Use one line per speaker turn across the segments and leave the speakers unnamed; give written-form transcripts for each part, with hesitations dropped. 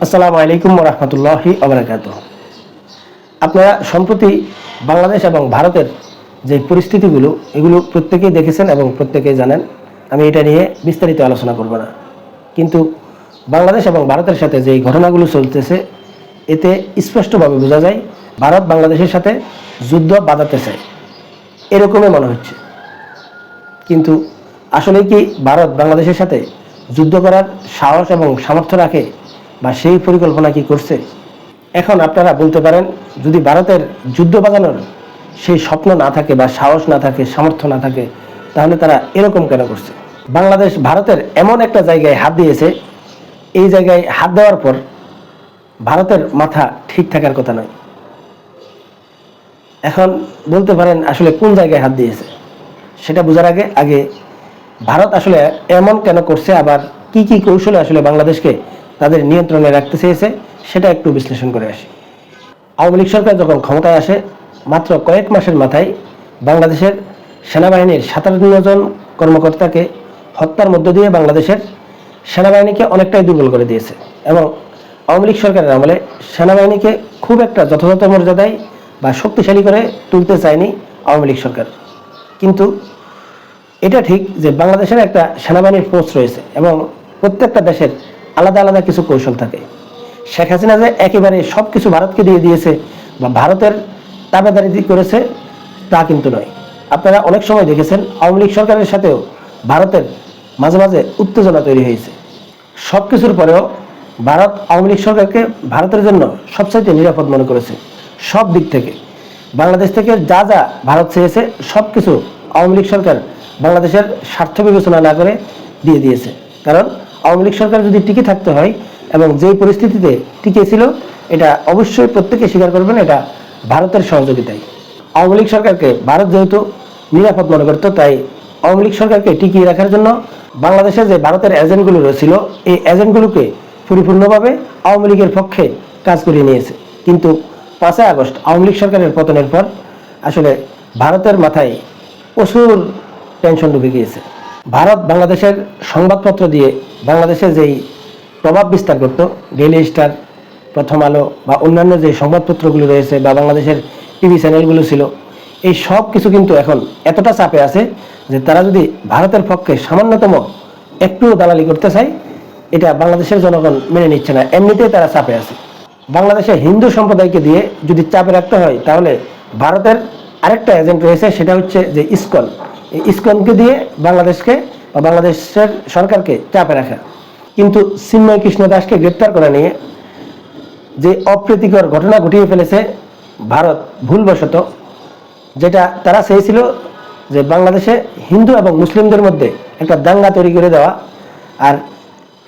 আসসালামু আলাইকুম ওয়া রাহমাতুল্লাহি ওয়া বারাকাতুহু। আপনারা সম্প্রতি বাংলাদেশ এবং ভারতের যে পরিস্থিতিগুলো এগুলো প্রত্যেকেই দেখেছেন এবং প্রত্যেকেই জানেন। আমি এটা নিয়ে বিস্তারিত আলোচনা করব না, কিন্তু বাংলাদেশ এবং ভারতের সাথে যে ঘটনাগুলো চলতেছে এতে স্পষ্টভাবে বোঝা যায় ভারত বাংলাদেশের সাথে যুদ্ধ বাঁধাতে চায়, এরকমই মনে হচ্ছে। কিন্তু আসলে কি ভারত বাংলাদেশের সাথে যুদ্ধ করার সাহস এবং সামর্থ্য রাখে, বা সেই পরিকল্পনা কি করছে? এখন আপনারা বলতে পারেন, যদি ভারতের যুদ্ধ বাঁধানোর সেই স্বপ্ন না থাকে বা সাহস না থাকে, সামর্থ্য না থাকে, তাহলে তারা এরকম কেন করছে? বাংলাদেশ ভারতের এমন একটা জায়গায় হাত দিয়েছে, এই জায়গায় হাত দেওয়ার পর ভারতের মাথা ঠিক থাকার কথা নয়। এখন বলতে পারেন আসলে কোন জায়গায় হাত দিয়েছে, সেটা বোঝার আগে ভারত আসলে এমন কেন করছে, আবার কি কি কৌশলে আসলে বাংলাদেশকে তাদের নিয়ন্ত্রণে রাখতে চেয়েছে, সেটা একটু বিশ্লেষণ করে আসি। আওয়ামী লীগ সরকার যখন ক্ষমতায় আসে, মাত্র কয়েক মাসের মাথায় বাংলাদেশের সেনাবাহিনীর 57 জন কর্মকর্তাকে হত্যার মধ্য দিয়ে বাংলাদেশের সেনাবাহিনীকে অনেকটাই দুর্বল করে দিয়েছে। এবং আওয়ামী লীগ সরকারের আমলে সেনাবাহিনীকে খুব একটা যথাযথ মর্যাদায় বা শক্তিশালী করে তুলতে চায়নি আওয়ামী লীগ সরকার। কিন্তু এটা ঠিক যে বাংলাদেশের একটা সেনাবাহিনীর ফোর্স রয়েছে এবং প্রত্যেকটা দেশের আলাদা আলাদা কিছু কৌশল থাকে। শেখ হাসিনা যে একেবারে সব কিছু ভারতকে দিয়ে দিয়েছে বা ভারতের তাবেদারি করেছে তা কিন্তু নয়। আপনারা অনেক সময় দেখেছেন আওয়ামী লীগ সরকারের সাথেও ভারতের মাঝে মাঝে উত্তেজনা তৈরি হয়েছে। সব কিছুর পরেও ভারত আওয়ামী লীগ সরকারকে ভারতের জন্য সবচাইতে নিরাপদ মনে করেছে। সব দিক থেকে বাংলাদেশ থেকে যা যা ভারত চেয়েছে সব কিছু আওয়ামী লীগ সরকার বাংলাদেশের স্বার্থ বিবেচনা না করে দিয়ে দিয়েছে। কারণ আওয়ামী লীগ সরকার যদি টিকে থাকতে হয় এবং যেই পরিস্থিতিতে টিকে ছিল, এটা অবশ্যই প্রত্যেকে স্বীকার করবেন, এটা ভারতের সহযোগিতায়। আওয়ামী লীগ সরকারকে ভারত যেহেতু নিরাপদ মনে করত, তাই আওয়ামী লীগ সরকারকে টিকিয়ে রাখার জন্য বাংলাদেশে যে ভারতের এজেন্টগুলো রয়েছিল, এই এজেন্টগুলোকে পরিপূর্ণভাবে আওয়ামী লীগের পক্ষে কাজ করিয়ে নিয়েছে। কিন্তু 5 আগস্ট আওয়ামী লীগ সরকারের পতনের পর আসলে ভারতের মাথায় প্রচুর টেনশন ঢুকে গিয়েছে। ভারত বাংলাদেশের সংবাদপত্র দিয়ে বাংলাদেশে যেই প্রভাব বিস্তার করত, ডেইলি স্টার, প্রথম আলো বা অন্যান্য যে সংবাদপত্রগুলো রয়েছে বা বাংলাদেশের টিভি চ্যানেলগুলো ছিল, এই সব কিছু কিন্তু এখন এতটা চাপে আছে যে তারা যদি ভারতের পক্ষে সামান্যতম একটুও দালালি করতে চায়, এটা বাংলাদেশের জনগণ মেনে নিচ্ছে না। এমনিতেই তারা চাপে আছে। বাংলাদেশে হিন্দু সম্প্রদায়কে দিয়ে যদি চাপে রাখতে হয়, তাহলে ভারতের আরেকটা এজেন্ট রয়েছে, সেটা হচ্ছে যে ইসকন। এই ইসকনকে দিয়ে বাংলাদেশকে বা বাংলাদেশের সরকারকে চাপে রাখা। কিন্তু চিন্ময় কৃষ্ণ দাসকে গ্রেপ্তার করে নিয়ে যে অপ্রীতিকর ঘটনা ঘটিয়ে ফেলেছে ভারত ভুলবশত, যেটা তারা চেয়েছিল যে বাংলাদেশে হিন্দু এবং মুসলিমদের মধ্যে একটা দাঙ্গা তৈরি করে দেওয়া, আর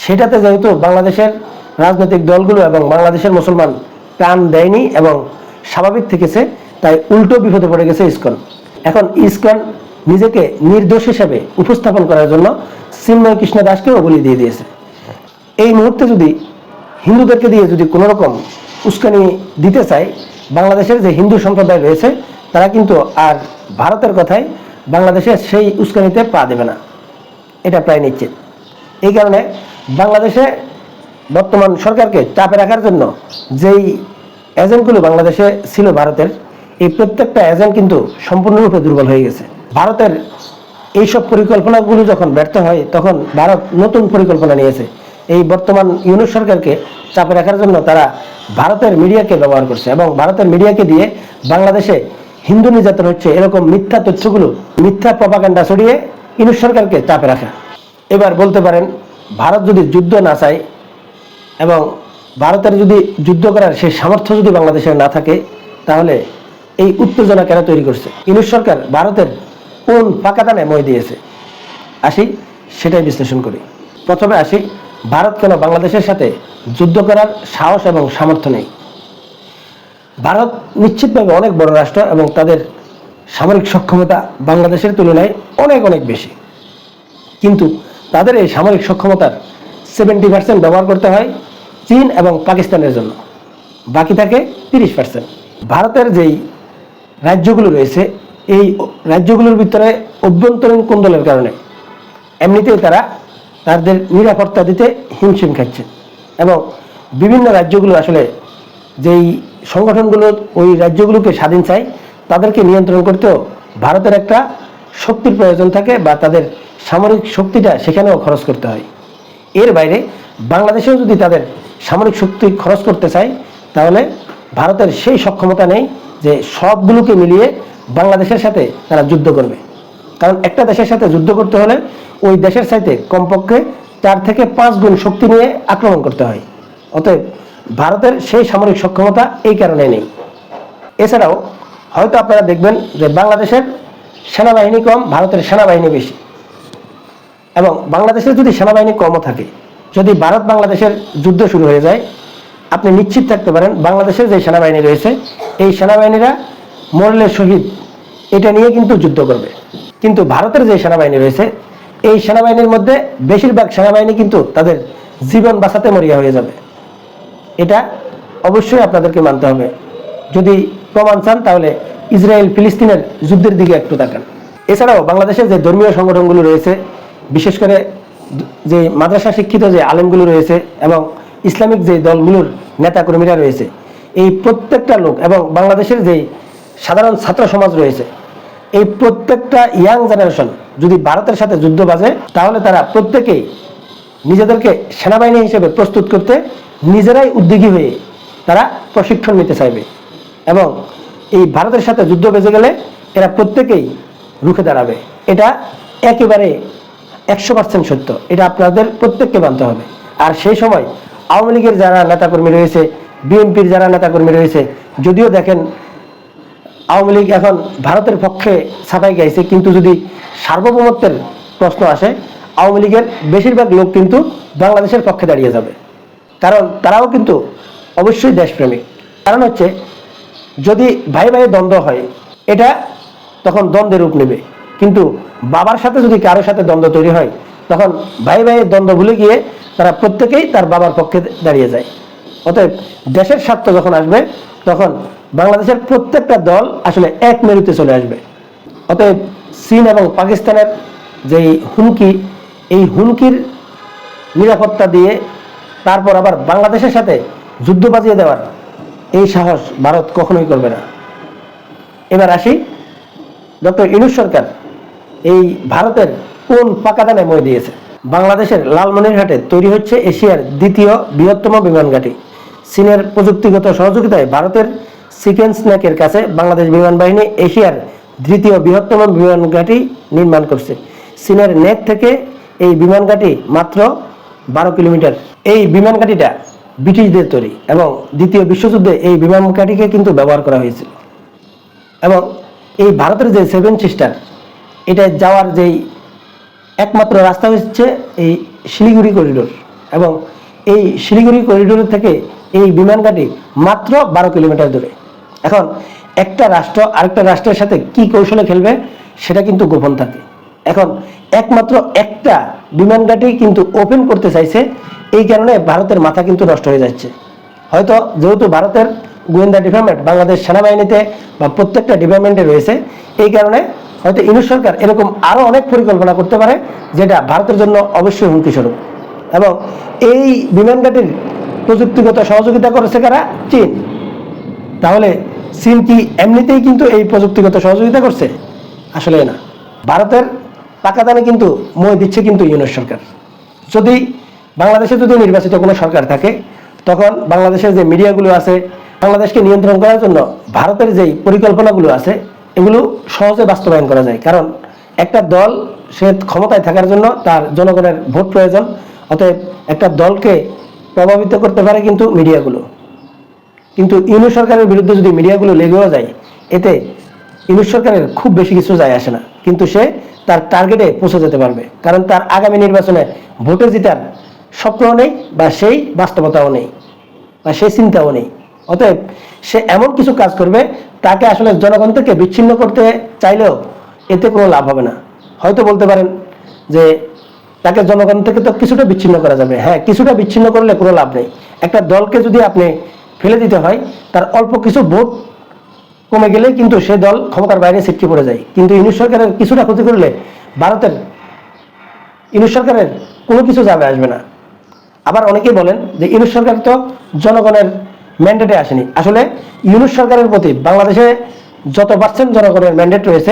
সেটাতে যেহেতু বাংলাদেশের রাজনৈতিক দলগুলো এবং বাংলাদেশের মুসলমান প্রাণ দেয়নি এবং স্বাভাবিক থেকেছে, তাই উল্টো বিপদে পড়ে গেছে ইসকন। এখন ইসকন নিজেকে নির্দোষ হিসেবে উপস্থাপন করার জন্য চিন্ময় কৃষ্ণ দাসকেও বলি দিয়ে দিয়েছে। এই মুহূর্তে যদি হিন্দুদেরকে দিয়ে যদি কোনো রকম উস্কানি দিতে চায়, বাংলাদেশের যে হিন্দু সম্প্রদায় রয়েছে তারা কিন্তু আর ভারতের কথায় বাংলাদেশের সেই উস্কানিতে পা দেবে না, এটা প্রায় নিশ্চিত। এই কারণে বাংলাদেশে বর্তমান সরকারকে চাপে রাখার জন্য যেই এজেন্টগুলো বাংলাদেশে ছিল ভারতের, এই প্রত্যেকটা এজেন্ট কিন্তু সম্পূর্ণরূপে দুর্বল হয়ে গেছে। ভারতের এইসব পরিকল্পনাগুলো যখন ব্যর্থ হয়, তখন ভারত নতুন পরিকল্পনা নিয়েছে। এই বর্তমান ইউনূস সরকারকে চাপে রাখার জন্য তারা ভারতের মিডিয়াকে ব্যবহার করছে এবং ভারতের মিডিয়াকে দিয়ে বাংলাদেশে হিন্দু নির্যাতন হচ্ছে এরকম মিথ্যা তথ্যগুলো, মিথ্যা প্রপাগান্ডা ছড়িয়ে ইউনূস সরকারকে চাপে রাখা। এবার বলতে পারেন, ভারত যদি যুদ্ধ না চায় এবং ভারতের যদি যুদ্ধ করার সেই সামর্থ্য যদি বাংলাদেশের না থাকে, তাহলে এই উত্তেজনা কেন তৈরি করছে? ইউনূস সরকার ভারতের কোন ফাঁকাদানে মই দিয়েছে? আসি সেটাই বিশ্লেষণ করি। প্রথমে আসি, ভারত কেন বাংলাদেশের সাথে যুদ্ধ করার সাহস এবং সামর্থ্য নেই? ভারত নিশ্চিতভাবে অনেক বড় রাষ্ট্র এবং তাদের সামরিক সক্ষমতা বাংলাদেশের তুলনায় অনেক অনেক বেশি, কিন্তু তাদের এই সামরিক সক্ষমতার 70% ব্যবহার করতে হয় চীন এবং পাকিস্তানের জন্য, বাকি থাকে 30%। ভারতের যেই রাজ্যগুলো রয়েছে, এই রাজ্যগুলোর ভিতরে অভ্যন্তরীণ কোন্দলের কারণে এমনিতেই তারা তাদের নিরাপত্তা দিতে হিমশিম খাচ্ছে এবং বিভিন্ন রাজ্যগুলো আসলে যেই সংগঠনগুলো ওই রাজ্যগুলোকে স্বাধীন চায় তাদেরকে নিয়ন্ত্রণ করতেও ভারতের একটা শক্তির প্রয়োজন থাকে, বা তাদের সামরিক শক্তিটা সেখানেও খরচ করতে হয়। এর বাইরে বাংলাদেশেও যদি তাদের সামরিক শক্তি খরচ করতে চায়, তাহলে ভারতের সেই সক্ষমতা নেই যে সবগুলোকে মিলিয়ে বাংলাদেশের সাথে তারা যুদ্ধ করবে। কারণ একটা দেশের সাথে যুদ্ধ করতে হলে ওই দেশের চাইতে কমপক্ষে 4 থেকে 5 গুণ শক্তি নিয়ে আক্রমণ করতে হয়। অতএব ভারতের সেই সামরিক সক্ষমতা এই কারণে নেই। এছাড়াও হয়তো আপনারা দেখবেন যে বাংলাদেশের সেনাবাহিনী কম, ভারতের সেনাবাহিনী বেশি। এবং বাংলাদেশের যদি সেনাবাহিনী কমও থাকে, যদি ভারত বাংলাদেশের যুদ্ধ শুরু হয়ে যায়, আপনি নিশ্চিত থাকতে পারেন বাংলাদেশের যে সেনাবাহিনী রয়েছে এই সেনাবাহিনীরা মরলে শহীদ এটা নিয়ে কিন্তু যুদ্ধ করবে। কিন্তু ভারতের যে সেনাবাহিনী রয়েছে এই সেনাবাহিনীর মধ্যে বেশিরভাগ সেনাবাহিনী কিন্তু তাদের জীবন বাঁচাতে মরিয়া হয়ে যাবে। এটা অবশ্যই আপনাদেরকে মানতে হবে। যদি প্রমাণ চান তাহলে ইসরায়েল ফিলিস্তিনের যুদ্ধের দিকে একটু তাকান। এছাড়াও বাংলাদেশের যে ধর্মীয় সংগঠনগুলো রয়েছে, বিশেষ করে যে মাদ্রাসা শিক্ষিত যে আলেমগুলো রয়েছে এবং ইসলামিক যে দলগুলোর নেতাকর্মীরা রয়েছে, এই প্রত্যেকটা লোক এবং বাংলাদেশের যে সাধারণ ছাত্র সমাজ রয়েছে, এই প্রত্যেকটা ইয়াং জেনারেশন যদি ভারতের সাথে যুদ্ধ বাজে, তাহলে তারা প্রত্যেকেই নিজেদেরকে সেনাবাহিনী হিসেবে প্রস্তুত করতে নিজেরাই উদ্যোগী হয়ে তারা প্রশিক্ষণ নিতে চাইবে। এবং এই ভারতের সাথে যুদ্ধ বেজে গেলে এরা প্রত্যেকেই রুখে দাঁড়াবে। এটা একেবারে 100% সত্য। এটা আপনাদের প্রত্যেককে মানতে হবে। আর সেই সময় আওয়ামী লীগের যারা নেতাকর্মী রয়েছে, বিএনপির যারা নেতাকর্মী রয়েছে, যদিও দেখেন আওয়ামী লীগ এখন ভারতের পক্ষে ছাপাই গাইছে, কিন্তু যদি সার্বভৌমত্বের প্রশ্ন আসে আওয়ামী লীগের বেশিরভাগ লোক কিন্তু বাংলাদেশের পক্ষে দাঁড়িয়ে যাবে। কারণ তারাও কিন্তু অবশ্যই দেশপ্রেমিক। কারণ হচ্ছে যদি ভাই ভাই দ্বন্দ্ব হয় এটা তখন দ্বন্দ্বের রূপ নেবে, কিন্তু বাবার সাথে যদি কারোর সাথে দ্বন্দ্ব তৈরি হয় তখন ভাই ভাইয়ের দ্বন্দ্ব ভুলে গিয়ে তারা প্রত্যেকেই তার বাবার পক্ষে দাঁড়িয়ে যায়। অতএব দেশের স্বার্থ যখন আসবে তখন বাংলাদেশের প্রত্যেকটা দল আসলে এক মেরুতে চলে আসবে। অতএব চীন এবং পাকিস্তানের যেই হুমকি, এই হুমকির নিরাপত্তা দিয়ে তারপর আবার বাংলাদেশের সাথে যুদ্ধ বাজিয়ে দেওয়ার এই সাহস ভারত কখনোই করবে না। এবার আসি, ডক্টর ইউনূস সরকার এই ভারতের কোন পাকাদানে মই দিয়েছে। বাংলাদেশের লালমনিরহাটে তৈরি হচ্ছে এশিয়ার দ্বিতীয় বৃহত্তম বিমান ঘাঁটি। চীনের প্রযুক্তিগত সহযোগিতায় ভারতের চিকেন স্ন্যাকের কাছে বাংলাদেশ বিমান বাহিনী এশিয়ার দ্বিতীয় বৃহত্তম বিমান ঘাঁটি নির্মাণ করছে। চীনের নেক থেকে এই বিমান ঘাঁটি মাত্র 12 কিলোমিটার। এই বিমান ঘাঁটিটা ব্রিটিশদের তৈরি এবং দ্বিতীয় বিশ্বযুদ্ধে এই বিমান ঘাঁটিকে কিন্তু ব্যবহার করা হয়েছিল। এবং এই ভারতের যে 7 সিস্টার, এটা যাওয়ার যেই একমাত্র রাস্তা হচ্ছে এই শিলিগুড়ি করিডোর, এবং এই শিলিগুড়ি করিডোর থেকে এই বিমান ঘাঁটি মাত্র 12 কিলোমিটার দূরে। এখন একটা রাষ্ট্র আরেকটা রাষ্ট্রের সাথে কি কৌশলে খেলবে সেটা কিন্তু গোপন থাকে। এখন একমাত্র একটা বিমান ঘাঁটি কিন্তু ওপেন করতে চাইছে, এই কারণে ভারতের মাথা কিন্তু নষ্ট হয়ে যাচ্ছে। হয়তো যেহেতু ভারতের গোয়েন্দা ডিপার্টমেন্ট বাংলাদেশ সেনাবাহিনীতে বা প্রত্যেকটা ডিপার্টমেন্টে রয়েছে, এই কারণে হয়তো ইউনূস সরকার এরকম আরো অনেক পরিকল্পনা করতে পারে যেটা ভারতের জন্য অবশ্যই হুমকি স্বরূপ। এবং এই বিমান ঘাঁটির প্রযুক্তিগত সহযোগিতা করেছে কারা? চীন। তাহলে চীন কি এমনিতেই কিন্তু এই প্রযুক্তিগত সহযোগিতা করছে? আসলে না। ভারতের পাকাদানে কিন্তু মই দিচ্ছে কিন্তু ইউনূস সরকার। যদি বাংলাদেশে যদি নির্বাচিত কোনো সরকার থাকে, তখন বাংলাদেশের যে মিডিয়াগুলো আছে, বাংলাদেশকে নিয়ন্ত্রণ করার জন্য ভারতের যেই পরিকল্পনাগুলো আছে এগুলো সহজে বাস্তবায়ন করা যায়। কারণ একটা দল সে ক্ষমতায় থাকার জন্য তার জনগণের ভোট প্রয়োজন। অতএব একটা দলকে প্রভাবিত করতে পারে কিন্তু মিডিয়াগুলো। কিন্তু ইউনূস সরকারের বিরুদ্ধে যদি মিডিয়াগুলো লেগেও যায়, এতে ইউনূস সরকারের খুব বেশি কিছু যায় আসে না, কিন্তু সে তার টার্গেটে পৌঁছে যেতে পারবে। কারণ তার আগামী নির্বাচনে ভোটে জেতার স্বপ্নও নেই, বা সেই বাস্তবতাও নেই, বা সেই চিন্তাও নেই। অতএব সে এমন কিছু কাজ করবে তাকে আসলে জনগণ থেকে বিচ্ছিন্ন করতে চাইলেও এতে কোনো লাভ হবে না। হয়তো বলতে পারেন যে তাকে জনগণ থেকে তো কিছুটা বিচ্ছিন্ন করা যাবে। হ্যাঁ, কিছুটা বিচ্ছিন্ন করলে কোনো লাভ নেই। একটা দলকে যদি আপনি ফেলে দিতে হয়, তার অল্প কিছু ভোট কমে গেলে কিন্তু সে দল ক্ষমতার বাইরে ছিটকে পড়ে যায়। কিন্তু ইউনূস সরকারের কিছুটা ক্ষতি করলে ভারতের ইউনূস সরকারের কোনো কিছু যাবে আসবে না। আবার অনেকেই বলেন যে ইউনূস সরকার তো জনগণের ম্যান্ডেটে আসেনি। আসলে ইউনূস সরকারের প্রতি বাংলাদেশে যত পার্সেন্ট জনগণের ম্যান্ডেট রয়েছে,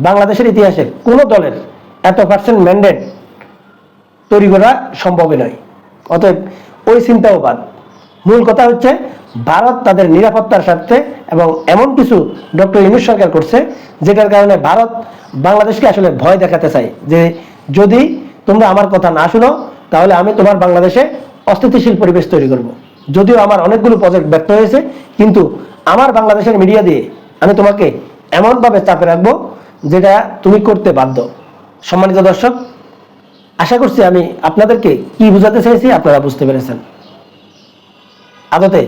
বাংলাদেশের ইতিহাসে কোনো দলের এত পার্সেন্ট ম্যান্ডেট তৈরি করা সম্ভবই নয়। অতএব ওই চিন্তাও বাদ। মূল কথা হচ্ছে ভারত তাদের নিরাপত্তার স্বার্থে এবং এমন কিছু ডক্টর ইউনূস সরকার করছে যেটার কারণে ভারত বাংলাদেশকে আসলে ভয় দেখাতে চায় যে যদি তোমরা আমার কথা না শুনো তাহলে আমি তোমার বাংলাদেশে অস্থিতিশীল পরিবেশ তৈরি করব। যদিও আমার অনেকগুলো প্রজেক্ট ব্যর্থ হয়েছে, কিন্তু আমার বাংলাদেশের মিডিয়া দিয়ে আমি তোমাকে এমনভাবে চাপে রাখবো যেটা তুমি করতে বাধ্য। সম্মানিত দর্শক, আশা করছি আমি আপনাদেরকে কি বোঝাতে চাইছি আপনারা বুঝতে পেরেছেন। আদতে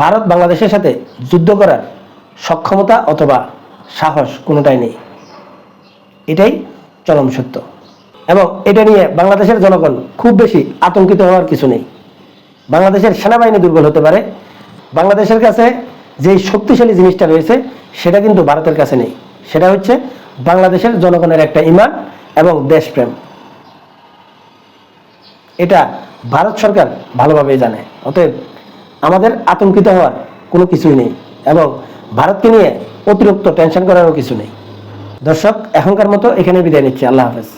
ভারত বাংলাদেশের সাথে যুদ্ধ করার সক্ষমতা অথবা সাহস কোনোটাই নেই, এটাই চরম সত্য। এবং এটা নিয়ে বাংলাদেশের জনগণ খুব বেশি আতঙ্কিত হওয়ার কিছু নেই। বাংলাদেশের সেনাবাহিনী দুর্বল হতে পারে, বাংলাদেশের কাছে যেই শক্তিশালী জিনিসটা রয়েছে সেটা কিন্তু ভারতের কাছে নেই। সেটা হচ্ছে বাংলাদেশের জনগণের একটা ঈমান এবং দেশপ্রেম। এটা ভারত সরকার ভালোভাবেই জানে। অতএব আমাদের আতঙ্কিত হওয়ার কোনো কিছুই নেই এবং ভারতকে নিয়ে অতিরিক্ত টেনশন করারও কিছু নেই। দর্শক, এখনকার মতো এখানে বিদায় নিচ্ছি। আল্লাহ হাফেজ।